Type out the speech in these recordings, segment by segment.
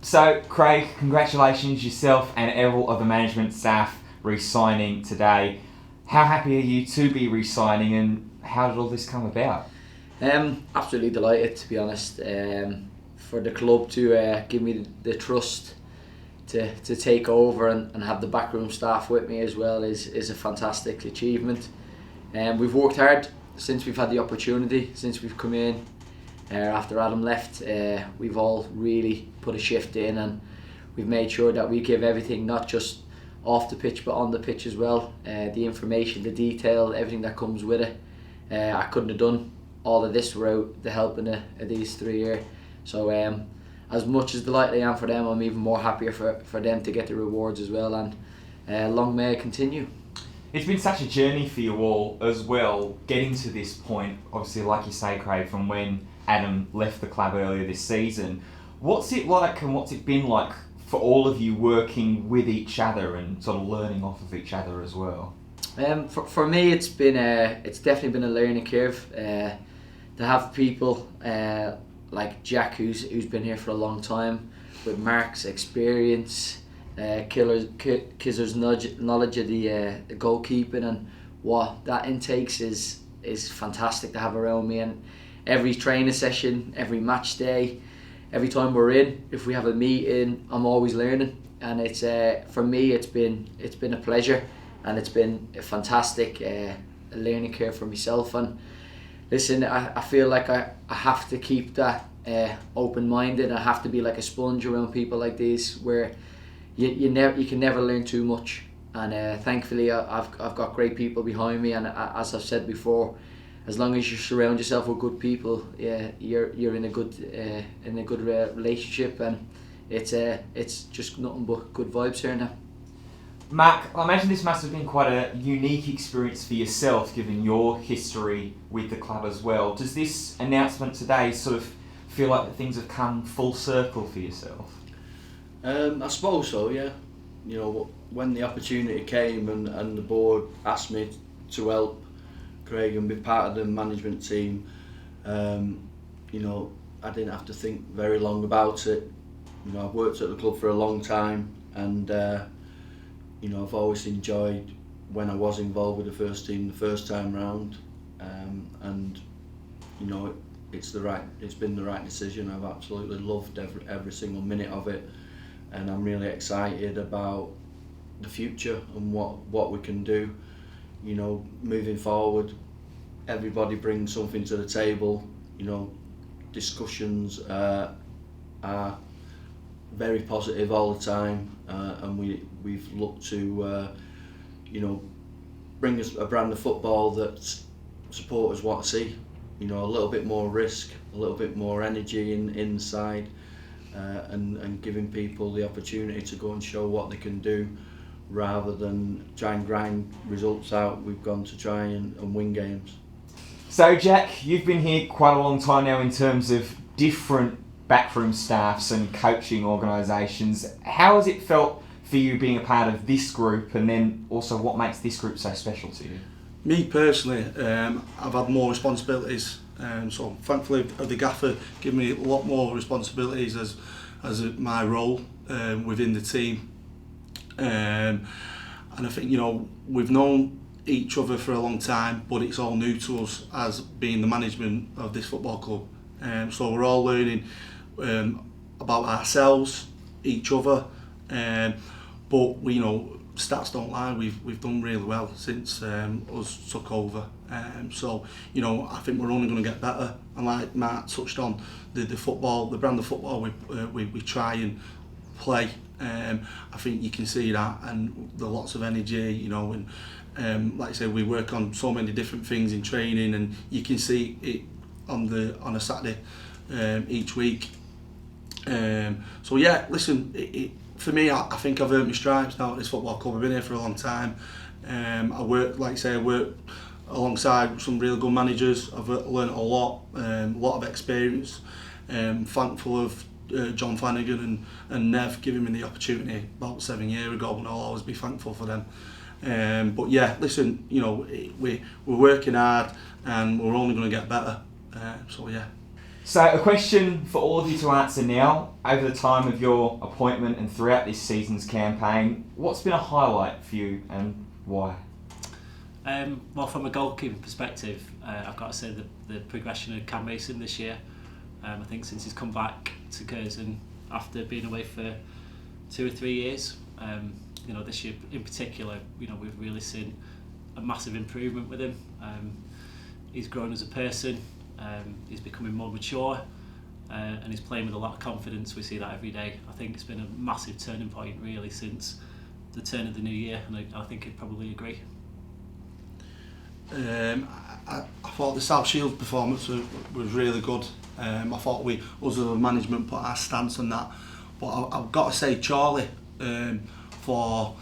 So, Craig, congratulations yourself and all of the management staff re-signing today. How happy are you to be re-signing, and how did all this come about? Absolutely delighted, to be honest. For the club to give me the trust to take over and have the backroom staff with me as well is a fantastic achievement. We've worked hard since we've had the opportunity, since we've come in. After Adam left, we've all really put a shift in, and we've made sure that we give everything, not just off the pitch but on the pitch as well. The information, the detail, everything that comes with it. I couldn't have done all of this without the help of these 3 years. So as much as delighted I am for them, I'm even more happier for them to get the rewards as well, and long may it continue. It's been such a journey for you all as well, getting to this point, obviously like you say, Craig, from when Adam left the club earlier this season. What's it like, and what's it been like for all of you working with each other and sort of learning off of each other as well? For me, it's definitely been a learning curve. To have people like Jack, who's been here for a long time, with Mark's experience, Kizer's knowledge of the goalkeeping and what that intakes is fantastic to have around me. And every training session, every match day, every time we're in, if we have a meeting, I'm always learning. And it's for me, it's been a pleasure, and it's been a fantastic learning curve for myself. And listen, I feel like I have to keep that open-minded. I have to be like a sponge around people like these, where you can never learn too much. And thankfully, I've got great people behind me. And as I've said before, as long as you surround yourself with good people, you're in a good relationship, and it's just nothing but good vibes here now. Mark, I imagine this must have been quite a unique experience for yourself, given your history with the club as well. Does this announcement today sort of feel like that things have come full circle for yourself? I suppose so, yeah. You know, when the opportunity came and the board asked me to help Craig and be part of the management team, you know, I didn't have to think very long about it. You know, I've worked at the club for a long time, and you know, I've always enjoyed when I was involved with the first team the first time round, and you know, it's been the right decision. I've absolutely loved every single minute of it, and I'm really excited about the future and what we can do. You know, moving forward, everybody brings something to the table. You know, discussions are very positive all the time, and we've looked to you know, bring us a brand of football that supporters want to see. You know, a little bit more risk, a little bit more energy inside, and giving people the opportunity to go and show what they can do, rather than try and grind results out. We've gone to try and win games. So Jack, you've been here quite a long time now in terms of different backroom staffs and coaching organisations. How has it felt for you being a part of this group, and then also what makes this group so special to you? Me personally, I've had more responsibilities, so thankfully the gaffer gave me a lot more responsibilities as my role within the team, and I think, you know, we've known each other for a long time, but it's all new to us as being the management of this football club, so we're all learning about ourselves, each other, but we, you know, stats don't lie. We've done really well since us took over. So, you know, I think we're only going to get better. And like Mark touched on, the football, the brand of football we try and play. I think you can see that, and the lots of energy. You know, and like I say, we work on so many different things in training, and you can see it on a Saturday each week. So yeah, listen. For me, I think I've earned my stripes now at this football club. I've been here for a long time. I work alongside some really good managers. I've learnt a lot of experience. Thankful of John Flanagan and Nev giving me the opportunity about 7 years ago, and I'll always be thankful for them. But yeah, listen, you know, we're working hard, and we're only going to get better. So yeah. So a question for all of you to answer now. Over the time of your appointment and throughout this season's campaign, what's been a highlight for you and why? Well, from a goalkeeping perspective, I've got to say the progression of Cam Mason this year. I think since he's come back to Curzon after being away for 2 or 3 years, this year in particular, we've really seen a massive improvement with him. He's grown as a person, he's becoming more mature, and he's playing with a lot of confidence. We see that every day. I think it's been a massive turning point really since the turn of the new year, and I think he'd probably agree. I thought the South Shield performance was really good. I thought us as a management put our stance on that, but I've got to say Charlie, for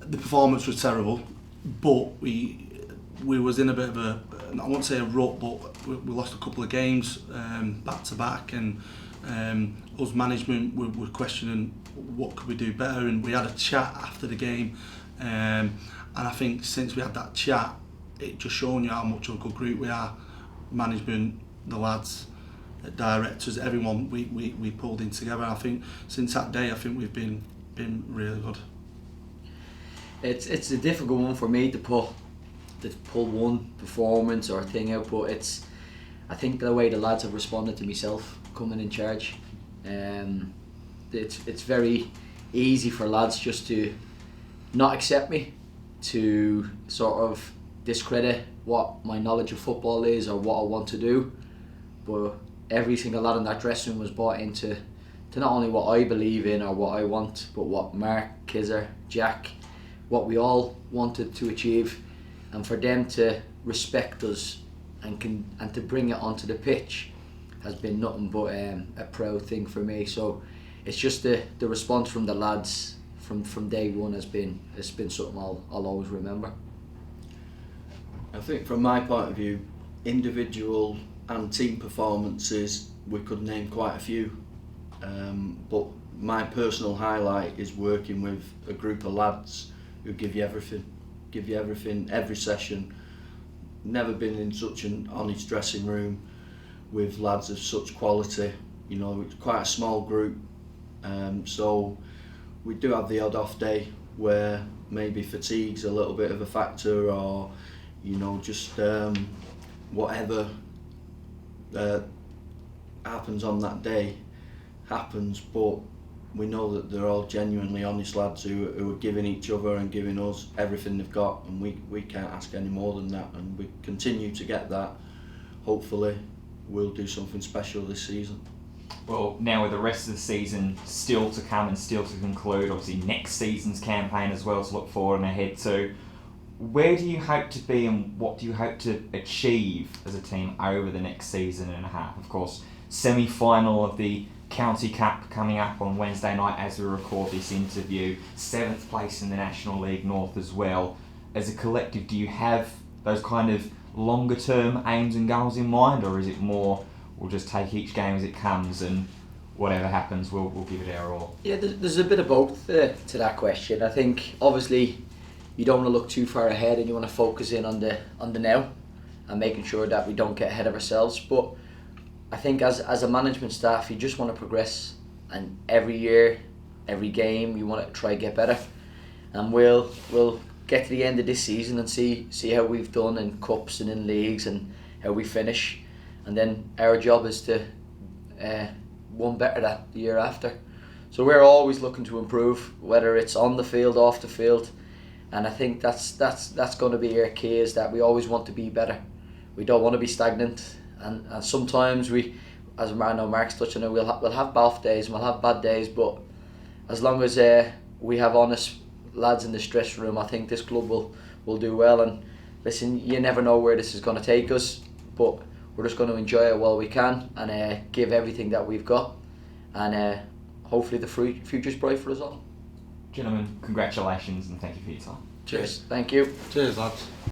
the performance was terrible, but we was in a bit of a, I won't say a rut, but we lost a couple of games back to back, and us management were questioning what could we do better, and we had a chat after the game, and I think since we had that chat, it just shown you how much of a good group we are. Management, the lads, the directors, everyone we pulled in together. I think since that day, I think we've been really good. It's a difficult one for me to pull one performance or thing out, but I think the way the lads have responded to myself coming in charge, it's very easy for lads just to not accept me, to sort of discredit what my knowledge of football is or what I want to do. But every single lad in that dressing room was bought into not only what I believe in or what I want, but what Mark, Kizzer, Jack, what we all wanted to achieve, and for them to respect us and to bring it onto the pitch has been nothing but a proud thing for me. So it's just the response from the lads from day one has been something I'll always remember. I think from my point of view, individual and team performances, we could name quite a few, but my personal highlight is working with a group of lads who give you everything every session. Never been in such an honest dressing room with lads of such quality. It's quite a small group, so we do have the odd off day where maybe fatigue's a little bit of a factor, or just whatever happens on that day happens, but we know that they're all genuinely honest lads who are giving each other and giving us everything they've got, and we can't ask any more than that, and we continue to get that. Hopefully we'll do something special this season. Well, now with the rest of the season still to come and still to conclude, obviously next season's campaign as well to look forward and ahead to, where do you hope to be and what do you hope to achieve as a team over the next season and a half? Of course, semi-final of the County Cup coming up on Wednesday night as we record this interview, 7th place in the National League North as well. As a collective, do you have those kind of longer term aims and goals in mind, or is it more we'll just take each game as it comes and whatever happens we'll give it our all? Yeah, there's a bit of both to that question. I think obviously you don't want to look too far ahead and you want to focus in on the now and making sure that we don't get ahead of ourselves. But I think as a management staff, you just want to progress, and every year, every game, you want to try to get better. And we'll get to the end of this season and see how we've done in cups and in leagues and how we finish. And then our job is to one better that the year after. So we're always looking to improve, whether it's on the field, off the field. And I think that's going to be our key, is that we always want to be better. We don't want to be stagnant. And sometimes we, as I know Mark's touching on, we'll have off days and we'll have bad days, but as long as we have honest lads in the stress room, I think this club will do well. And listen, you never know where this is going to take us, but we're just going to enjoy it while we can and give everything that we've got, and hopefully the future's bright for us all. Gentlemen, congratulations and thank you for your time. Cheers. Thank you. Cheers, lads.